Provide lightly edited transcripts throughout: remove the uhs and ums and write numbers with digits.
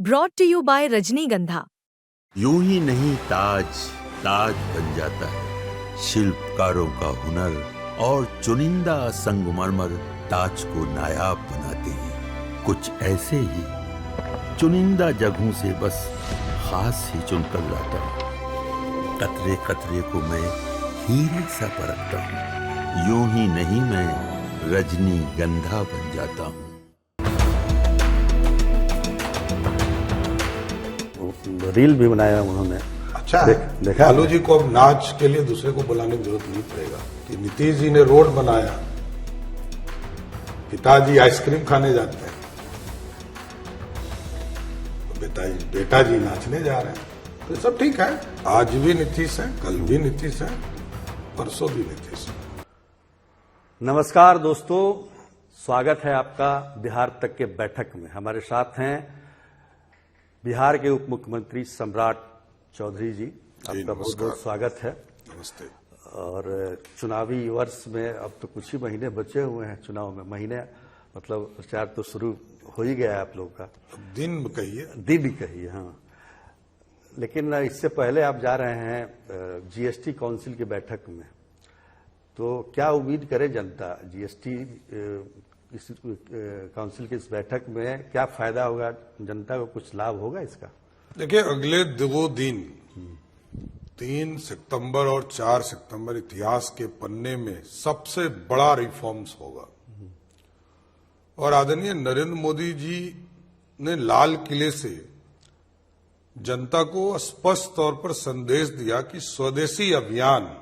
Brought to you bye रजनीगंधा। यूं ही नहीं ताज ताज बन जाता है, शिल्पकारों का हुनर और चुनिंदा संगमरमर ताज को नायाब बनाते हैं। कुछ ऐसे ही चुनिंदा जगहों से बस खास ही चुनकर लाता हूँ। कतरे कतरे को मैं हीरे सा परखता हूँ। यूं ही नहीं मैं रजनीगंधा बन जाता हूँ। रील भी बनाया उन्होंने। अच्छा देखा लालू जी को अब नाच के लिए दूसरे को बुलाने की जरूरत नहीं पड़ेगा कि नीतीश जी ने रोड बनाया, पिताजी आइसक्रीम खाने जाते हैं, बेटा जी नाचने जा रहे हैं, तो सब ठीक है। आज भी नीतीश है, कल भी नीतीश है, परसों भी नीतीश है। नमस्कार दोस्तों, स्वागत है आपका बिहार तक के बैठक में। हमारे साथ हैं बिहार के उप मुख्यमंत्री सम्राट चौधरी जी। आपका बहुत बहुत स्वागत है। नमस्ते। और चुनावी वर्ष में अब तो कुछ ही महीने बचे हुए हैं चुनाव में। महीने मतलब प्रचार तो शुरू हो ही गया है आप लोग का। अब दिन कहिए, दिन कहिए, हाँ। लेकिन इससे पहले आप जा रहे हैं जीएसटी काउंसिल की बैठक में, तो क्या उम्मीद करे जनता? जीएसटी इस काउंसिल की इस बैठक में क्या फायदा होगा? जनता को कुछ लाभ होगा इसका? देखिए, अगले 2 दिन 3 सितंबर और 4 सितंबर इतिहास के पन्ने में सबसे बड़ा रिफॉर्म्स होगा। और आदरणीय नरेंद्र मोदी जी ने लाल किले से जनता को स्पष्ट तौर पर संदेश दिया कि स्वदेशी अभियान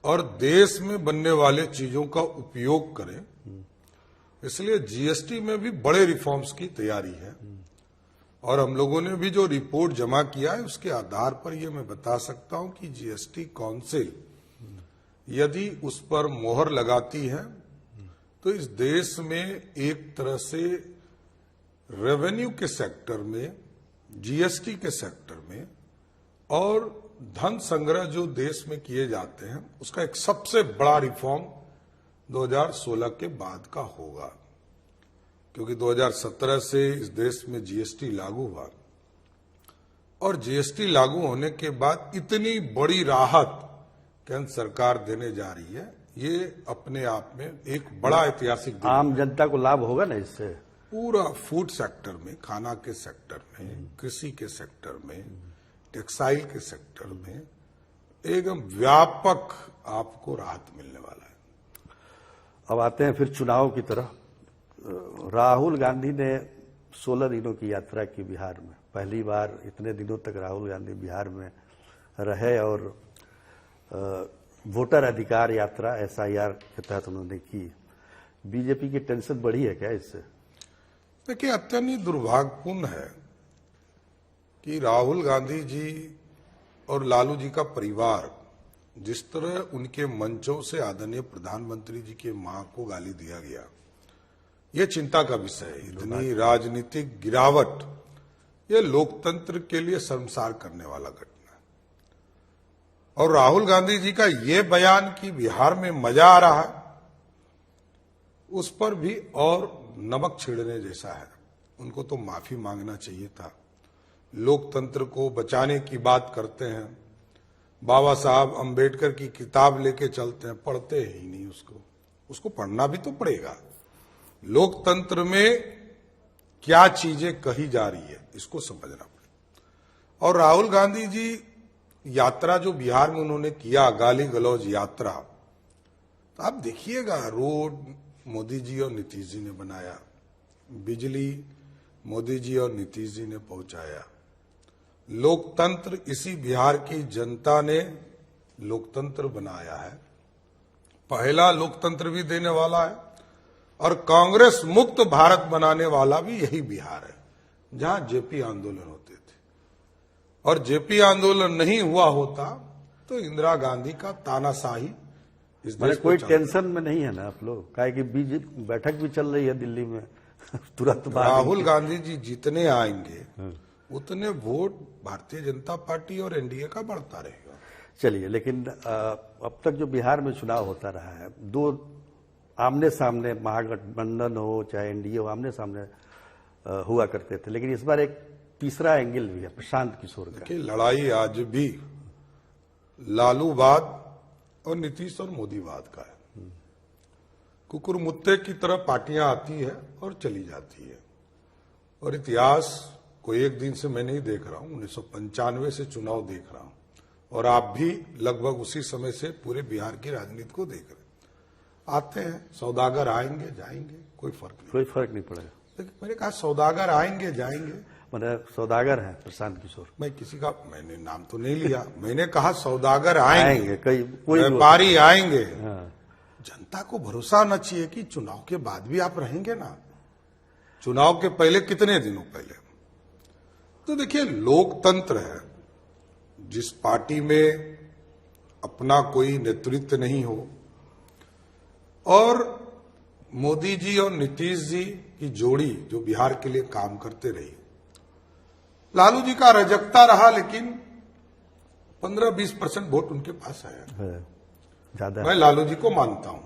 और देश में बनने वाले चीजों का उपयोग करें। इसलिए जीएसटी में भी बड़े रिफॉर्म्स की तैयारी है। और हम लोगों ने भी जो रिपोर्ट जमा किया है उसके आधार पर यह मैं बता सकता हूं कि जीएसटी काउंसिल यदि उस पर मोहर लगाती है तो इस देश में एक तरह से रेवेन्यू के सेक्टर में, जीएसटी के सेक्टर में और धन संग्रह जो देश में किए जाते हैं उसका एक सबसे बड़ा रिफॉर्म 2016 के बाद का होगा। क्योंकि 2017 से इस देश में जीएसटी लागू हुआ और जीएसटी लागू होने के बाद इतनी बड़ी राहत केंद्र सरकार देने जा रही है, ये अपने आप में एक बड़ा ऐतिहासिक दिन। आम जनता को लाभ होगा ना इससे? पूरा फूड सेक्टर में, खाना के सेक्टर में, कृषि के सेक्टर में, टेक्सटाइल के सेक्टर में एकदम व्यापक आपको राहत मिलने वाला है। अब आते हैं फिर चुनाव की तरफ। राहुल गांधी ने 16 दिनों की यात्रा की बिहार में। पहली बार इतने दिनों तक राहुल गांधी बिहार में रहे और वोटर अधिकार यात्रा एसआईआर के तहत उन्होंने की। बीजेपी की टेंशन बढ़ी है क्या इससे? देखिए, अत्यंत दुर्भाग्यपूर्ण है कि राहुल गांधी जी और लालू जी का परिवार जिस तरह उनके मंचों से आदरणीय प्रधानमंत्री जी के मां को गाली दिया गया, ये चिंता का विषय है। इतनी राजनीतिक गिरावट, ये लोकतंत्र के लिए शर्मसार करने वाला घटना है। और राहुल गांधी जी का ये बयान कि बिहार में मजा आ रहा है, उस पर भी और नमक छिड़ने जैसा है। उनको तो माफी मांगना चाहिए था। लोकतंत्र को बचाने की बात करते हैं, बाबा साहब अंबेडकर की किताब लेके चलते हैं, पढ़ते ही नहीं उसको पढ़ना भी तो पड़ेगा। लोकतंत्र में क्या चीजें कही जा रही है इसको समझना पड़ेगा। और राहुल गांधी जी यात्रा जो बिहार में उन्होंने किया, गाली गलौज यात्रा, तो आप देखिएगा, रोड मोदी जी और नीतीश जी ने बनाया, बिजली मोदी जी और नीतीश जी ने पहुंचाया, लोकतंत्र इसी बिहार की जनता ने लोकतंत्र बनाया है। पहला लोकतंत्र भी देने वाला है और कांग्रेस मुक्त भारत बनाने वाला भी यही बिहार है, जहां जेपी आंदोलन होते थे। और जेपी आंदोलन नहीं हुआ होता तो इंदिरा गांधी का तानाशाही इस देश कोई टेंशन में नहीं है ना आप लोग? काहे कि बीजेपी बैठक भी चल रही है दिल्ली में तुरंत बाद राहुल गांधी जी जितने आएंगे उतने वोट भारतीय जनता पार्टी और एनडीए का बढ़ता रहेगा। चलिए, लेकिन अब तक जो बिहार में चुनाव होता रहा है, 2 आमने सामने महागठबंधन हो चाहे एनडीए हो, आमने सामने हुआ करते थे, लेकिन इस बार एक तीसरा एंगल भी है प्रशांत किशोर का। कि लड़ाई आज भी लालूवाद और नीतीश और मोदीवाद का है। कुकुर मुत्ते की तरह पार्टियां आती है और चली जाती है, और इतिहास को एक दिन से मैं नहीं देख रहा हूं, 1995 से चुनाव देख रहा हूं, और आप भी लगभग उसी समय से पूरे बिहार की राजनीति को देख रहे हैं। आते हैं सौदागर, आएंगे जाएंगे, कोई फर्क नहीं पड़ेगा। लेकिन मैंने कहा सौदागर आएंगे जाएंगे, मतलब सौदागर हैं प्रशांत किशोर। मैं किसी का मैंने नाम तो नहीं लिया, मैंने कहा सौदागर आएंगे, कोई व्यापारी आएंगे। हाँ। जनता को भरोसा होना चाहिए कि चुनाव के बाद भी आप रहेंगे ना। चुनाव के पहले कितने दिनों पहले तो देखिए, लोकतंत्र है, जिस पार्टी में अपना कोई नेतृत्व नहीं हो, और मोदी जी और नीतीश जी की जोड़ी जो बिहार के लिए काम करते रही, लालू जी का रजकता रहा, लेकिन 15-20% वोट उनके पास आया। ज्यादा मैं लालू जी को मानता हूं,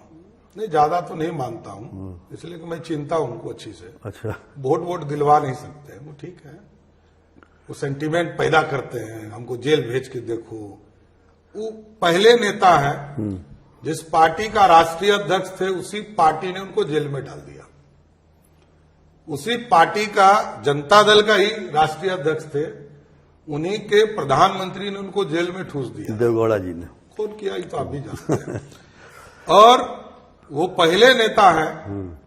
नहीं ज्यादा तो नहीं मानता हूं, इसलिए कि मैं चिंता हूं उनको अच्छी से। अच्छा, वोट दिलवा नहीं सकते, वो ठीक है, वो सेंटीमेंट पैदा करते हैं, हमको जेल भेज के देखो। वो पहले नेता है, जिस पार्टी का राष्ट्रीय अध्यक्ष थे उसी पार्टी ने उनको जेल में डाल दिया। उसी पार्टी का, जनता दल का ही राष्ट्रीय अध्यक्ष थे, उन्हीं के प्रधानमंत्री ने उनको जेल में ठूस दिया। देवगौड़ा जी ने कौन किया, ये तो आप भी जानते हैं। और वो पहले नेता हैं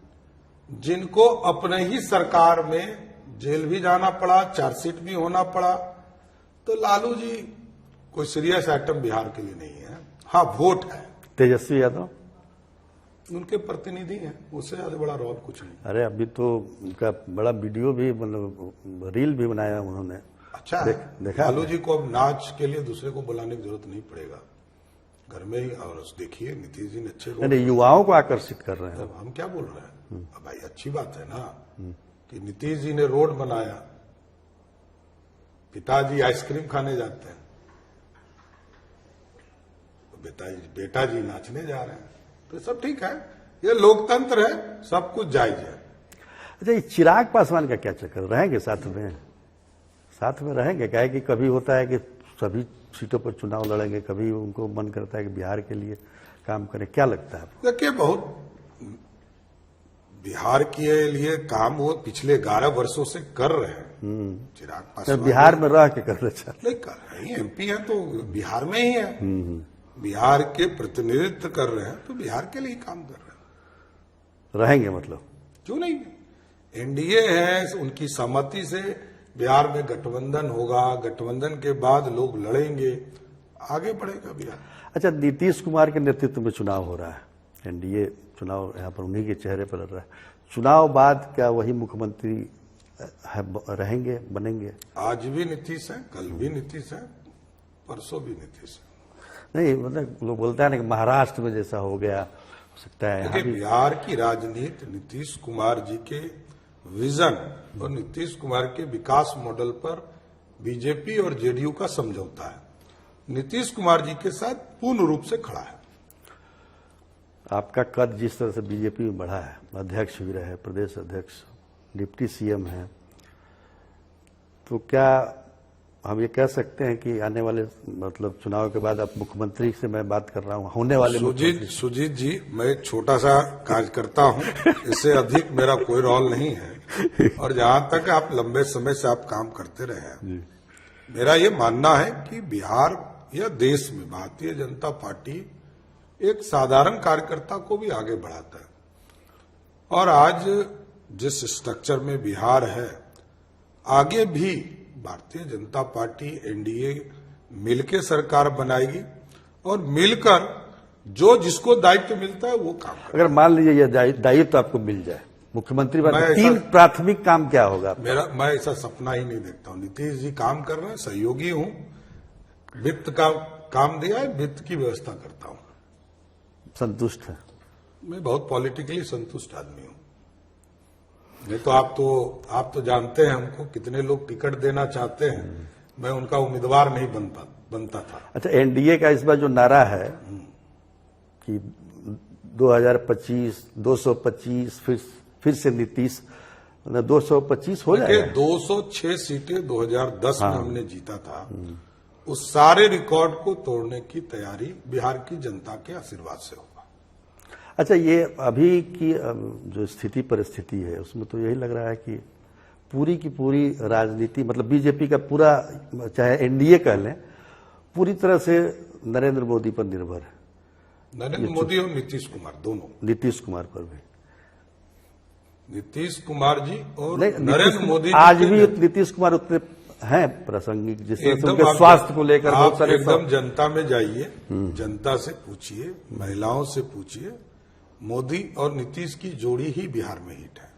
जिनको अपने ही सरकार में जेल भी जाना पड़ा, चार्जशीट भी होना पड़ा। तो लालू जी कोई सीरियस आइटम बिहार के लिए नहीं है। हाँ, वोट है। तेजस्वी यादव उनके प्रतिनिधि हैं, उससे ज्यादा बड़ा रोल कुछ नहीं। अरे अभी तो उनका बड़ा वीडियो भी, मतलब रील भी बनाया उन्होंने। अच्छा, देखा लालू जी को अब नाच के लिए दूसरे को बुलाने की जरूरत नहीं पड़ेगा, घर में ही। और देखिए नीतीश जी ने अच्छे युवाओं को आकर्षित कर रहे हैं। हम क्या बोल रहे हैं, अब भाई अच्छी बात है ना कि नीतीश जी ने रोड बनाया, पिताजी आइसक्रीम खाने जाते हैं, बेटा जी नाचने जा रहे हैं, तो सब ठीक है, ये लोकतंत्र है, सब कुछ जायज है। अच्छा, ये चिराग पासवान का क्या चक्कर, रहेंगे साथ में रहेंगे? क्या है कि कभी होता है कि सभी सीटों पर चुनाव लड़ेंगे, कभी उनको मन करता है कि बिहार के लिए काम करें, क्या लगता है आपको? देखिए, बहुत बिहार के लिए काम वो पिछले 11 वर्षों से कर रहे हैं। चिराग पासवान बिहार में रह के कर रहे नहीं कर रहे हैं, एमपी है तो बिहार में ही है, बिहार के प्रतिनिधित्व कर रहे हैं, तो बिहार के लिए काम कर रहे हैं। रहेंगे मतलब? क्यों नहीं, एनडीए है, उनकी सहमति से बिहार में गठबंधन होगा, गठबंधन के बाद लोग लड़ेंगे, आगे बढ़ेगा बिहार। अच्छा, नीतीश कुमार के नेतृत्व में चुनाव हो रहा है, एनडीए चुनाव यहाँ पर उन्हीं के चेहरे पर लड़ रहा है। चुनाव बाद क्या वही मुख्यमंत्री रहेंगे, बनेंगे? आज भी नीतीश है, कल भी नीतीश है, परसों भी नीतीश है। नहीं, मतलब लोग बोलते हैं ना कि महाराष्ट्र में जैसा हो गया, हो सकता है देखिए, बिहार की राजनीति नीतीश कुमार जी के विजन और नीतीश कुमार के विकास मॉडल पर बीजेपी और जेडीयू का समझौता है। नीतीश कुमार जी के साथ पूर्ण रूप से खड़ा है। आपका कद जिस तरह से बीजेपी में बढ़ा है, अध्यक्ष भी रहे, प्रदेश अध्यक्ष, डिप्टी सीएम है, तो क्या हम ये कह सकते हैं कि आने वाले, मतलब चुनाव के बाद, आप मुख्यमंत्री से मैं बात कर रहा हूं, होने वाले सुजीत जी, मैं एक छोटा सा कार्यकर्ता हूं, इससे अधिक मेरा कोई रोल नहीं है। और जहां तक आप लंबे समय से आप काम करते रहे हैं, मेरा ये मानना है कि बिहार या देश में भारतीय जनता पार्टी एक साधारण कार्यकर्ता को भी आगे बढ़ाता है। और आज जिस स्ट्रक्चर में बिहार है, आगे भी भारतीय जनता पार्टी एनडीए मिलकर सरकार बनाएगी, और मिलकर जो जिसको दायित्व मिलता है वो काम करेगा। अगर मान लीजिए ये दायित्व आपको मिल जाए मुख्यमंत्री बने, 3 प्राथमिक काम क्या होगा? मैं ऐसा सपना ही नहीं देखता हूं। नीतीश जी काम कर रहे हैं, सहयोगी हूं, वित्त का काम दिया है, वित्त की व्यवस्था करता हूं। संतुष्ट है? मैं बहुत पॉलिटिकली संतुष्ट आदमी हूं। नहीं तो आप तो जानते हैं हमको, कितने लोग टिकट देना चाहते हैं, मैं उनका उम्मीदवार नहीं बनता था। अच्छा, एनडीए का इस बार जो नारा है कि 2025 225 फिर से नीतीश, 225 हो जाएगा। 206 सीटें 2010 में हमने जीता था। उस सारे रिकॉर्ड को तोड़ने की तैयारी बिहार की जनता के आशीर्वाद से होगा। अच्छा, ये अभी की जो स्थिति परिस्थिति है उसमें तो यही लग रहा है कि पूरी की पूरी राजनीति, मतलब बीजेपी का पूरा, चाहे एनडीए कह लें, पूरी तरह से नरेंद्र मोदी पर निर्भर है। नरेंद्र मोदी और नीतीश कुमार दोनों। नीतीश कुमार पर भी, नीतीश कुमार जी और नहीं, नरेंद्र मोदी आज भी नीतीश कुमार उतने हैं प्रासंगिक, जिस तरह से उनके स्वास्थ्य को लेकर बहुत सारे एकदम जनता में जाइए, जनता से पूछिए, महिलाओं से पूछिए, मोदी और नीतीश की जोड़ी ही बिहार में हिट है।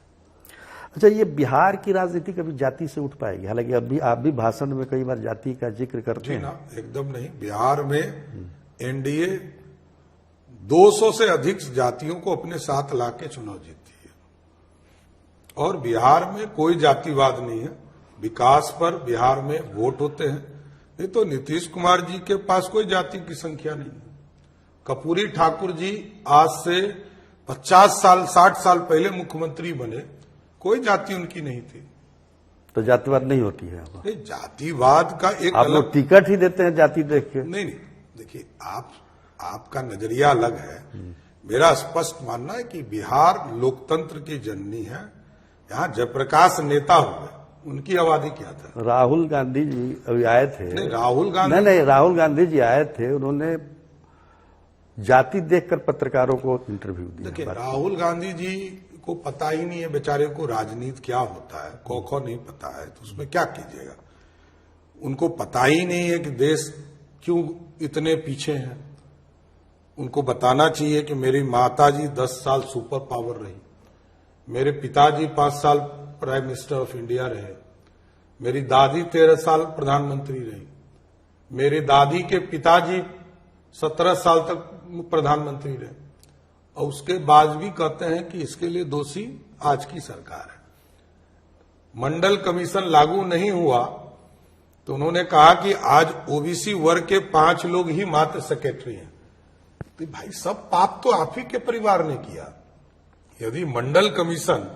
अच्छा, ये बिहार की राजनीति कभी जाति से उठ पाएगी? हालांकि अभी आप भी भाषण में कई बार जाति का जिक्र करते हैं। ना, एकदम नहीं। बिहार में एनडीए 200 से अधिक जातियों को अपने साथ लाके चुनाव जीती है और बिहार में कोई जातिवाद नहीं है। विकास पर बिहार में वोट होते हैं। नहीं तो नीतीश कुमार जी के पास कोई जाति की संख्या नहीं है। कर्पूरी ठाकुर जी आज से 50 साल 60 साल पहले मुख्यमंत्री बने, कोई जाति उनकी नहीं थी। तो जातिवाद नहीं होती है? नहीं, जातिवाद का एक आप लोग टिकट ही देते हैं जाति देख के? नहीं, देखिए, आपका नजरिया अलग है। मेरा स्पष्ट मानना है कि बिहार लोकतंत्र की जननी है। यहाँ जयप्रकाश नेता हुए, उनकी आबादी क्या था? राहुल गांधी जी अभी आए थे। नहीं, राहुल गांधी नहीं, राहुल गांधी जी आए थे, उन्होंने जाति देखकर पत्रकारों को इंटरव्यू दिया। देखिए, राहुल गांधी जी को पता ही नहीं है बेचारे को राजनीति क्या होता है, खो नहीं पता है, तो उसमें क्या कीजिएगा। उनको पता ही नहीं है कि देश क्यों इतने पीछे हैं। उनको बताना चाहिए कि मेरी माताजी 10 साल सुपर पावर रही, मेरे पिताजी 5 साल प्राइम मिनिस्टर ऑफ इंडिया रहे, मेरी दादी 13 साल प्रधानमंत्री रही, मेरी दादी के पिताजी 17 साल तक प्रधानमंत्री रहे, और उसके बाद भी कहते हैं कि इसके लिए दोषी आज की सरकार है। मंडल कमीशन लागू नहीं हुआ तो उन्होंने कहा कि आज ओबीसी वर्ग के 5 लोग ही मात्र सेक्रेटरी हैं। तो भाई, सब पाप तो आप ही के परिवार ने किया। यदि मंडल कमीशन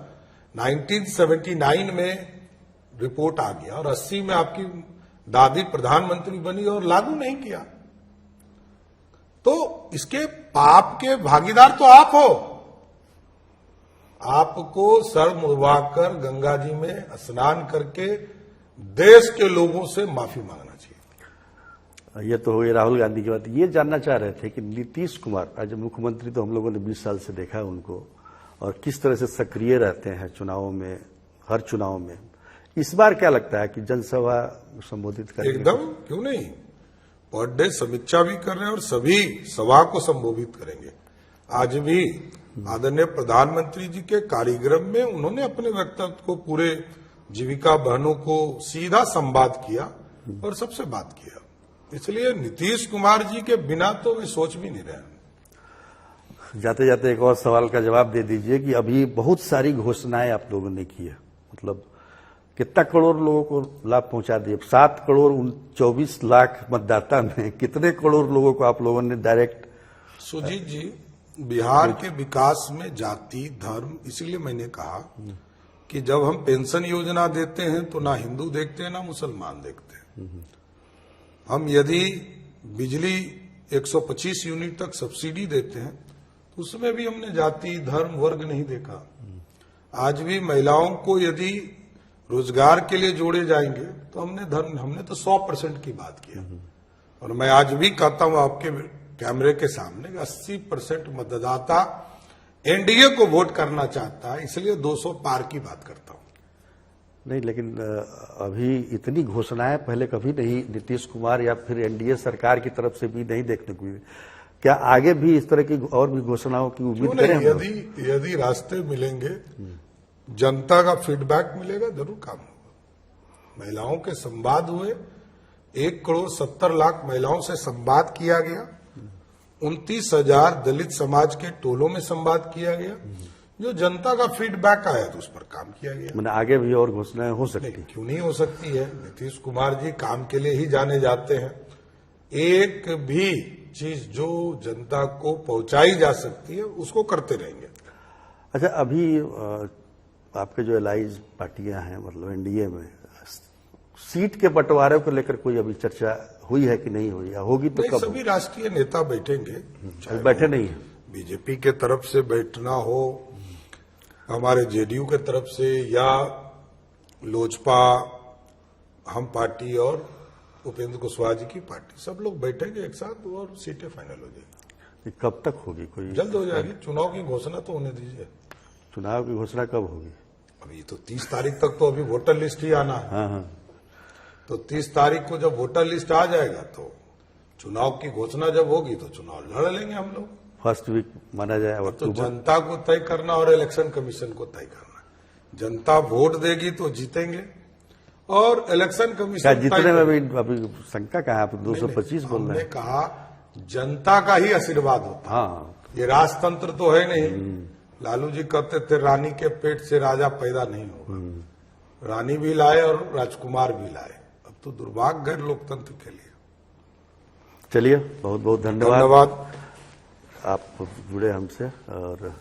1979 में रिपोर्ट आ गया और 80 में आपकी दादी प्रधानमंत्री बनी और लागू नहीं किया, तो इसके पाप के भागीदार तो आप हो। आपको सर मुड़वाकर गंगा जी में स्नान करके देश के लोगों से माफी मांगना चाहिए। ये तो हो गई राहुल गांधी की बात। ये जानना चाह रहे थे कि नीतीश कुमार आज मुख्यमंत्री, तो हम लोगों ने 20 साल से देखा है उनको, और किस तरह से सक्रिय रहते हैं चुनावों में, हर चुनाव में। इस बार क्या लगता है कि जनसभा संबोधित करेंगे? एकदम, क्यों नहीं। पर डे समीक्षा भी कर रहे हैं और सभी सभा को संबोधित करेंगे। आज भी आदरणीय प्रधानमंत्री जी के कार्यक्रम में उन्होंने अपने वक्तव्य को पूरे जीविका बहनों को सीधा संवाद किया और सबसे बात किया। इसलिए नीतीश कुमार जी के बिना तो मैं सोच भी नहीं रहा। जाते जाते एक और सवाल का जवाब दे दीजिए कि अभी बहुत सारी घोषणाएं आप लोगों ने की है, मतलब कितना करोड़ लोगों को लाभ पहुंचा दिए? 7 करोड़ 24 लाख मतदाता में कितने करोड़ लोगों को आप लोगों ने डायरेक्ट? सुजीत जी, बिहार के विकास में जाति धर्म, इसीलिए मैंने कहा कि जब हम पेंशन योजना देते हैं तो ना हिंदू देखते हैं ना मुसलमान देखते हैं। हम यदि बिजली 125 यूनिट तक सब्सिडी देते हैं तो उसमें भी हमने जाति धर्म वर्ग नहीं देखा। आज भी महिलाओं को यदि रोजगार के लिए जोड़े जाएंगे तो हमने तो 100% की बात किया। और मैं आज भी कहता हूं आपके कैमरे के सामने 80% मतदाता एनडीए को वोट करना चाहता है, इसलिए 200 पार की बात करता हूं। नहीं, लेकिन अभी इतनी घोषणाएं पहले कभी नहीं नीतीश कुमार या फिर एनडीए सरकार की तरफ से भी नहीं देखने को मिली। क्या आगे भी इस तरह की और भी घोषणाओं की उम्मीद करें? यदि रास्ते मिलेंगे, जनता का फीडबैक मिलेगा, जरूर काम होगा। महिलाओं के संवाद हुए, 1 करोड़ 70 लाख महिलाओं से संवाद किया गया, 29,000 दलित समाज के टोलों में संवाद किया गया। जो जनता का फीडबैक आया तो उस पर काम किया गया। मैंने आगे भी और घोषणाएं हो सकती है? क्यों नहीं हो सकती है। नीतीश कुमार जी काम के लिए ही जाने जाते हैं। एक भी चीज जो जनता को पहुंचाई जा सकती है उसको करते रहेंगे। अच्छा, अभी आपके जो एलाइज पार्टियां हैं मतलब एनडीए में सीट के बंटवारे को लेकर कोई अभी चर्चा हुई है कि नहीं हुई, या होगी तो नहीं, कब? सभी राष्ट्रीय नेता बैठेंगे, अभी बैठे नहीं है। बीजेपी के तरफ से बैठना हो, हमारे जेडीयू के तरफ से, या लोजपा, हम पार्टी और उपेंद्र कुशवाहा जी की पार्टी, सब लोग बैठेंगे एक साथ और सीटें फाइनल हो जाएगी। ये कब तक होगी? कोई जल्द हो जाएगी। चुनाव की घोषणा तो होने दीजिए। चुनाव की घोषणा कब होगी? अभी तो 30 तारीख तक तो अभी वोटर लिस्ट ही आना है। हाँ हाँ, तो 30 तारीख को जब वोटर लिस्ट आ जाएगा तो चुनाव की घोषणा जब होगी तो चुनाव लड़ लेंगे हम लोग। फर्स्ट वीक माना जाए तो अक्टूबर। जनता को तय करना और इलेक्शन कमीशन को तय करना। जनता वोट देगी तो जीतेंगे और इलेक्शन क्या कमीशन जीतने में अभी शंका कहाँ है? आप 225 बोल रहे हमने हैं। कहा जनता का ही आशीर्वाद होता है। हाँ, ये राजतंत्र तो है नहीं। लालू जी कहते थे रानी के पेट से राजा पैदा नहीं होगा। रानी भी लाए और राजकुमार भी लाए। अब तो दुर्भाग्य है लोकतंत्र के लिए। चलिए, बहुत बहुत धन्यवाद। धन्यवाद। आप जुड़े हमसे और